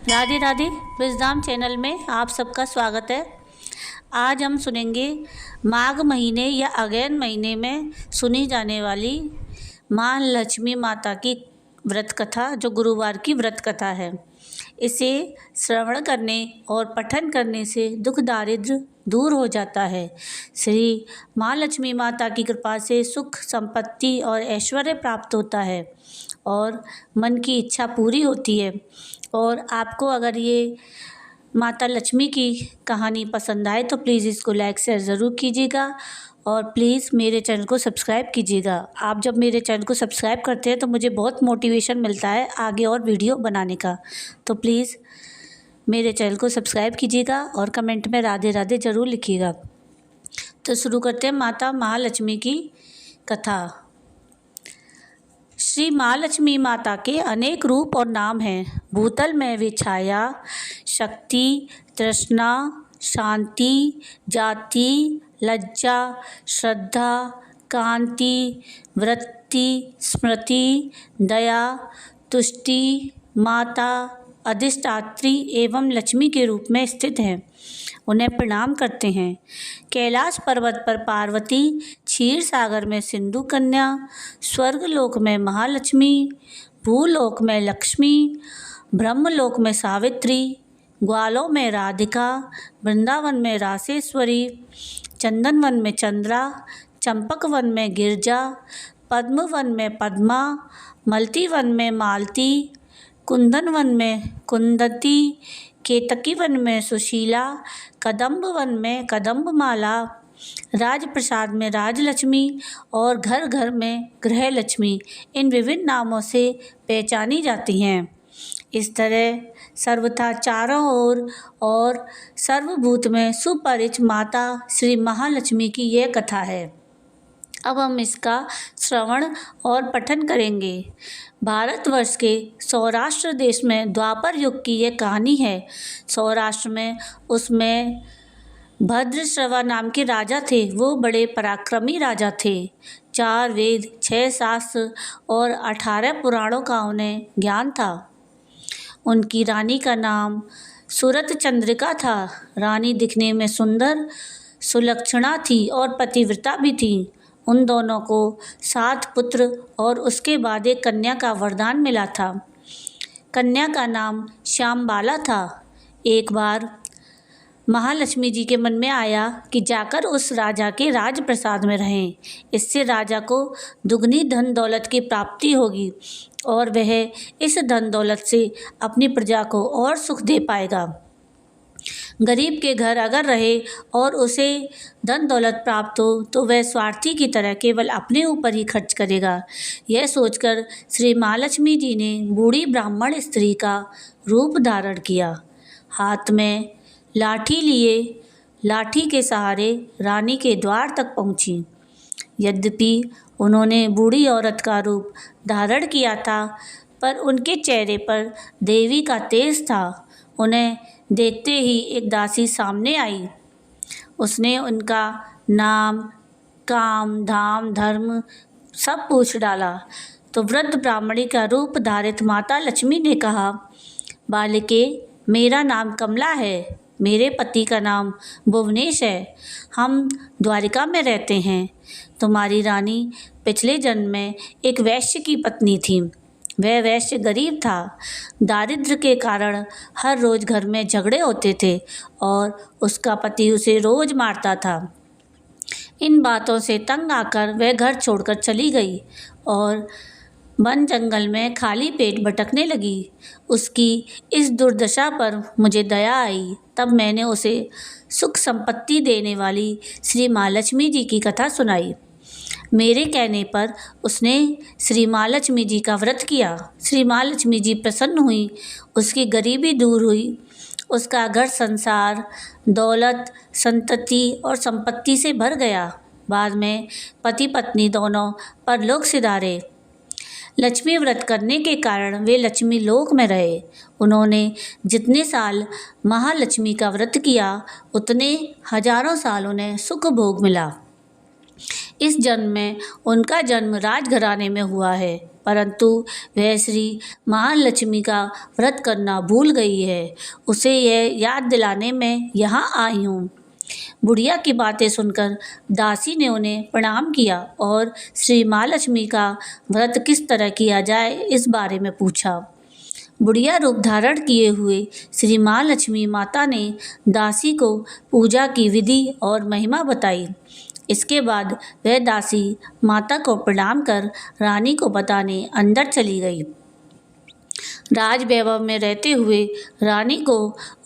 Radhe Radhe. Wisdom channel में आप सबका स्वागत है। आज हम सुनेंगे माघ महीने या अगैन महीने में सुनी जाने वाली माँ लक्ष्मी माता की व्रत कथा, जो गुरुवार की व्रत कथा है। इसे श्रवण करने और पठन करने से दुख दारिद्र दूर हो जाता है। श्री माँ लक्ष्मी माता की कृपा से सुख संपत्ति और ऐश्वर्य प्राप्त होता है और मन की इच्छा पूरी होती है। और आपको अगर ये माता लक्ष्मी की कहानी पसंद आए तो प्लीज़ इसको लाइक शेयर ज़रूर कीजिएगा और प्लीज़ मेरे चैनल को सब्सक्राइब कीजिएगा। आप जब मेरे चैनल को सब्सक्राइब करते हैं तो मुझे बहुत मोटिवेशन मिलता है आगे और वीडियो बनाने का। तो प्लीज़ मेरे चैनल को सब्सक्राइब कीजिएगा और कमेंट में राधे राधे ज़रूर लिखिएगा। तो शुरू करते हैं माता महालक्ष्मी की कथा। श्री महालक्ष्मी माता के अनेक रूप और नाम हैं। भूतल में वे छाया, शक्ति, तृष्णा, शांति, जाति, लज्जा, श्रद्धा, कांति, वृत्ति, स्मृति, दया, तुष्टि, माता, अधिष्ठात्री एवं लक्ष्मी के रूप में स्थित हैं। उन्हें प्रणाम करते हैं। कैलाश पर्वत पर पार्वती, क्षीर सागर में सिंधु कन्या, स्वर्गलोक में महालक्ष्मी, भूलोक में लक्ष्मी, ब्रह्मलोक में सावित्री, ग्वालों में राधिका, वृंदावन में रासेश्वरी, चंदनवन में चंद्रा, चंपकवन में गिरजा, पद्मवन में पद्मा, मलतीवन में मालती, कुंदनवन में कुंदती, केतकी वन में सुशीला, कदम्ब वन में कदम्बमाला, राजप्रसाद में राजलक्ष्मी और घर घर में गृहलक्ष्मी इन विभिन्न नामों से पहचानी जाती हैं। इस तरह सर्वथा चारों ओर और सर्वभूत में सुपरिचित माता श्री महालक्ष्मी की यह कथा है। अब हम इसका श्रवण और पठन करेंगे। भारतवर्ष के सौराष्ट्र देश में द्वापर युग की यह कहानी है। सौराष्ट्र में उसमें भद्रश्रवा नाम के राजा थे। वो बड़े पराक्रमी राजा थे। 4 वेद, 6 शास्त्र और 18 पुराणों का उन्हें ज्ञान था। उनकी रानी का नाम सुरत चंद्रिका था। रानी दिखने में सुंदर सुलक्षणा थी और पतिव्रता भी थी। उन दोनों को 7 पुत्र और उसके बाद एक कन्या का वरदान मिला था। कन्या का नाम श्यामबाला था। एक बार महालक्ष्मी जी के मन में आया कि जाकर उस राजा के राजप्रसाद में रहें। इससे राजा को दुगनी धन दौलत की प्राप्ति होगी और वह इस धन दौलत से अपनी प्रजा को और सुख दे पाएगा। गरीब के घर अगर रहे और उसे धन दौलत प्राप्त हो तो वह स्वार्थी की तरह केवल अपने ऊपर ही खर्च करेगा। यह सोचकर श्री महालक्ष्मी जी ने बूढ़ी ब्राह्मण स्त्री का रूप धारण किया। हाथ में लाठी लिए लाठी के सहारे रानी के द्वार तक पहुंची। यद्यपि उन्होंने बूढ़ी औरत का रूप धारण किया था, पर उनके चेहरे पर देवी का तेज था। उन्हें देखते ही एक दासी सामने आई। उसने उनका नाम, काम, धाम, धर्म सब पूछ डाला। तो वृद्ध ब्राह्मणी का रूप धारित माता लक्ष्मी ने कहा, बालिके, मेरा नाम कमला है। मेरे पति का नाम भुवनेश है। हम द्वारिका में रहते हैं। तुम्हारी रानी पिछले जन्म में एक वैश्य की पत्नी थी। वह वैश्य गरीब था। दारिद्र्य के कारण हर रोज़ घर में झगड़े होते थे और उसका पति उसे रोज़ मारता था। इन बातों से तंग आकर वह घर छोड़कर चली गई और वन जंगल में खाली पेट भटकने लगी। उसकी इस दुर्दशा पर मुझे दया आई। तब मैंने उसे सुख संपत्ति देने वाली श्री महालक्ष्मी जी की कथा सुनाई। मेरे कहने पर उसने श्री महालक्ष्मी जी का व्रत किया। श्री महालक्ष्मी जी प्रसन्न हुई। उसकी गरीबी दूर हुई। उसका घर संसार दौलत, संतति और संपत्ति से भर गया। बाद में पति पत्नी दोनों परलोक सिधारे। लक्ष्मी व्रत करने के कारण वे लक्ष्मी लोक में रहे। उन्होंने जितने साल महालक्ष्मी का व्रत किया उतने हजारों साल उन्हें सुख भोग मिला। इस जन्म में उनका जन्म राजघराने में हुआ है, परंतु वह श्री महालक्ष्मी का व्रत करना भूल गई है। उसे यह याद दिलाने मैं यहाँ आई हूँ। बुढ़िया की बातें सुनकर दासी ने उन्हें प्रणाम किया और श्री महालक्ष्मी का व्रत किस तरह किया जाए इस बारे में पूछा। बुढ़िया रूप धारण किए हुए श्री महालक्ष्मी माता ने दासी को पूजा की विधि और महिमा बताई। इसके बाद वह दासी माता को प्रणाम कर रानी को बताने अंदर चली गई। राज वैभव में रहते हुए रानी को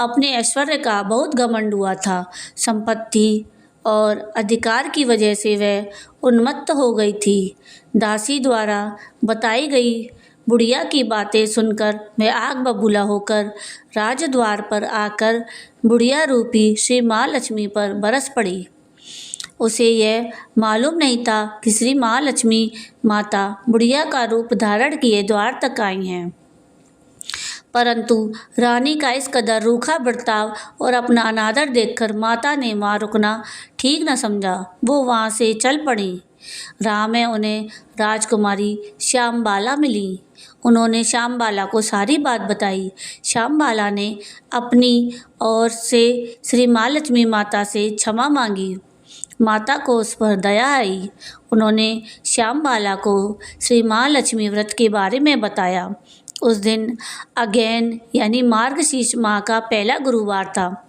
अपने ऐश्वर्य का बहुत घमंड हुआ था। संपत्ति और अधिकार की वजह से वह उन्मत्त हो गई थी। दासी द्वारा बताई गई बुढ़िया की बातें सुनकर वह आग बबूला होकर राजद्वार पर आकर बुढ़िया रूपी श्री महालक्ष्मी पर बरस पड़ी। उसे यह मालूम नहीं था कि श्री महालक्ष्मी माता बुढ़िया का रूप धारण किए द्वार तक आई हैं। परंतु रानी का इस कदर रूखा बर्ताव और अपना अनादर देखकर माता ने वहाँ रुकना ठीक न समझा। वो वहाँ से चल पड़ी। राह में उन्हें राजकुमारी श्यामबाला मिली। उन्होंने श्यामबाला को सारी बात बताई। श्यामबाला ने अपनी ओर से श्री महालक्ष्मी माता से क्षमा मांगी। माता को उस पर दया आई। उन्होंने श्यामबाला को श्री महालक्ष्मी व्रत के बारे में बताया। उस दिन अगेन यानी मार्गशीर्ष माह का पहला गुरुवार था।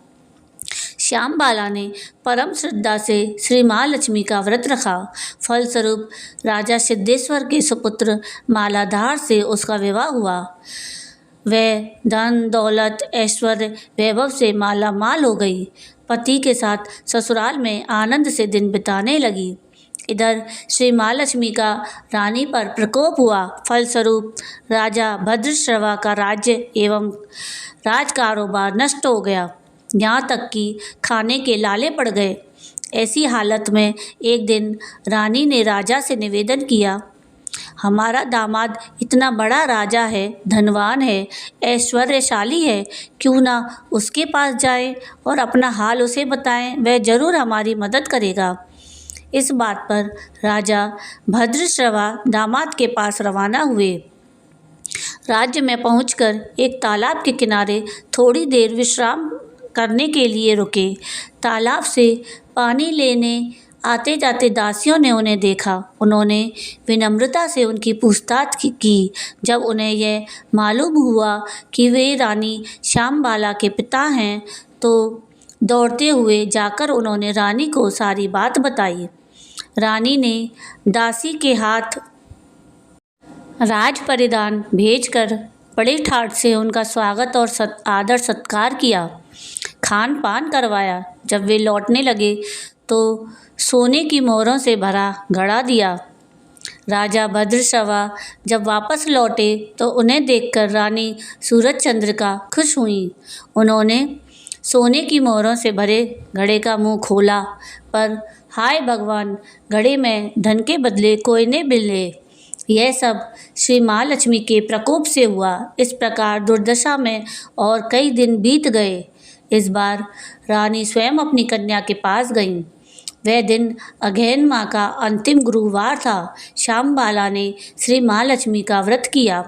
श्यामबाला ने परम श्रद्धा से श्री महालक्ष्मी का व्रत रखा। फलस्वरूप राजा सिद्धेश्वर के सुपुत्र मालाधार से उसका विवाह हुआ। वह धन दौलत ऐश्वर्य वैभव से माला माल हो गई। पति के साथ ससुराल में आनंद से दिन बिताने लगी। इधर श्री महालक्ष्मी का रानी पर प्रकोप हुआ। फलस्वरूप राजा भद्रश्रवा का राज्य एवं राज कारोबार नष्ट हो गया। यहाँ तक कि खाने के लाले पड़ गए। ऐसी हालत में एक दिन रानी ने राजा से निवेदन किया, हमारा दामाद इतना बड़ा राजा है, धनवान है, ऐश्वर्यशाली है, क्यों ना उसके पास जाएं और अपना हाल उसे बताएं, वह जरूर हमारी मदद करेगा। इस बात पर राजा भद्रश्रवा दामाद के पास रवाना हुए। राज्य में पहुंचकर एक तालाब के किनारे थोड़ी देर विश्राम करने के लिए रुके। तालाब से पानी लेने आते जाते दासियों ने उन्हें देखा। उन्होंने विनम्रता से उनकी पूछताछ की। जब उन्हें यह मालूम हुआ कि वे रानी श्यामबाला के पिता हैं तो दौड़ते हुए जाकर उन्होंने रानी को सारी बात बताई। रानी ने दासी के हाथ राज परिधान भेजकर बड़े ठाठ से उनका स्वागत और आदर सत्कार किया, खान पान करवाया। जब वे लौटने लगे तो सोने की मोहरों से भरा घड़ा दिया। राजा भद्रश्रवा जब वापस लौटे तो उन्हें देखकर रानी सूरज चंद्रिका खुश हुई। उन्होंने सोने की मोहरों से भरे घड़े का मुंह खोला, पर हाय भगवान, घड़े में धन के बदले कोयने मिले। यह सब श्री महालक्ष्मी के प्रकोप से हुआ। इस प्रकार दुर्दशा में और कई दिन बीत गए। इस बार रानी स्वयं अपनी कन्या के पास गईं। वह दिन अगहन माह का अंतिम गुरुवार था। श्यामबाला ने श्री महालक्ष्मी का व्रत किया,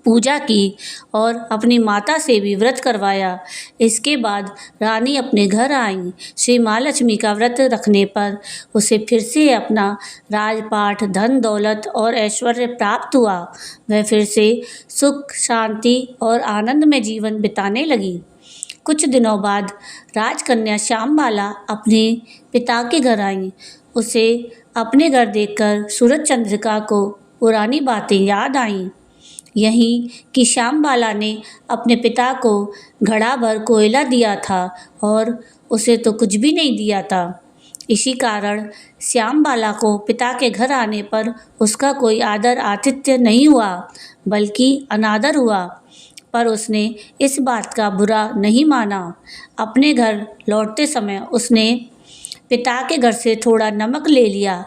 पूजा की और अपनी माता से भी व्रत करवाया। इसके बाद रानी अपने घर आई। श्री महालक्ष्मी का व्रत रखने पर उसे फिर से अपना राजपाट, धन दौलत और ऐश्वर्य प्राप्त हुआ। वह फिर से सुख, शांति और आनंद में जीवन बिताने लगी। कुछ दिनों बाद राजकन्या श्यामबाला अपने पिता के घर आई। उसे अपने घर देखकर सूरज चंद्रिका को पुरानी बातें याद आईं। यही कि श्यामबाला ने अपने पिता को घड़ा भर कोयला दिया था और उसे तो कुछ भी नहीं दिया था। इसी कारण श्यामबाला को पिता के घर आने पर उसका कोई आदर आतिथ्य नहीं हुआ, बल्कि अनादर हुआ। पर उसने इस बात का बुरा नहीं माना। अपने घर लौटते समय उसने पिता के घर से थोड़ा नमक ले लिया।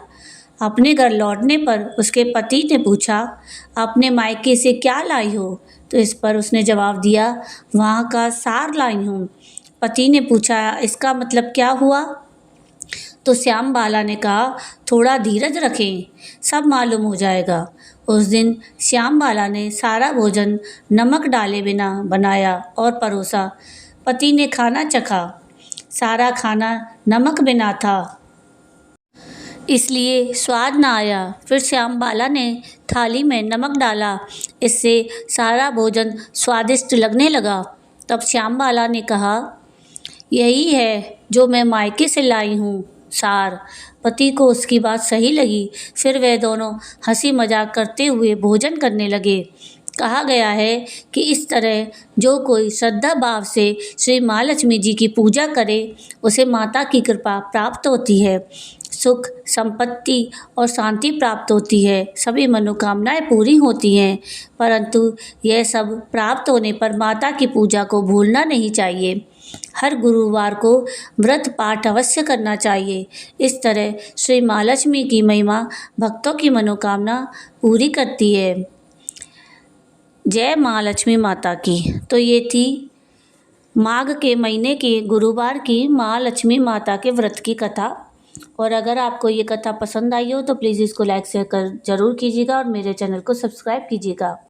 अपने घर लौटने पर उसके पति ने पूछा, अपने मायके से क्या लाई हो? तो इस पर उसने जवाब दिया, वहाँ का सार लाई हूँ। पति ने पूछा, इसका मतलब क्या हुआ? तो श्याम बाला ने कहा, थोड़ा धीरज रखें, सब मालूम हो जाएगा। उस दिन श्याम बाला ने सारा भोजन नमक डाले बिना बनाया और परोसा। पति ने खाना चखा, सारा खाना नमक बिना था, इसलिए स्वाद न आया। फिर श्याम बाला ने थाली में नमक डाला, इससे सारा भोजन स्वादिष्ट लगने लगा। तब श्याम बाला ने कहा, यही है जो मैं मायके से लाई हूँ सार। पति को उसकी बात सही लगी। फिर वे दोनों हंसी मजाक करते हुए भोजन करने लगे। कहा गया है कि इस तरह जो कोई श्रद्धा भाव से श्री महालक्ष्मी जी की पूजा करे, उसे माता की कृपा प्राप्त होती है, सुख संपत्ति और शांति प्राप्त होती है, सभी मनोकामनाएं पूरी होती हैं। परंतु यह सब प्राप्त होने पर माता की पूजा को भूलना नहीं चाहिए। हर गुरुवार को व्रत पाठ अवश्य करना चाहिए। इस तरह श्री महालक्ष्मी की महिमा भक्तों की मनोकामना पूरी करती है। जय महालक्ष्मी माता की। तो ये थी माघ के महीने के गुरुवार की महालक्ष्मी माता के व्रत की कथा। और अगर आपको ये कथा पसंद आई हो तो प्लीज़ इसको लाइक शेयर कर ज़रूर कीजिएगा और मेरे चैनल को सब्सक्राइब कीजिएगा।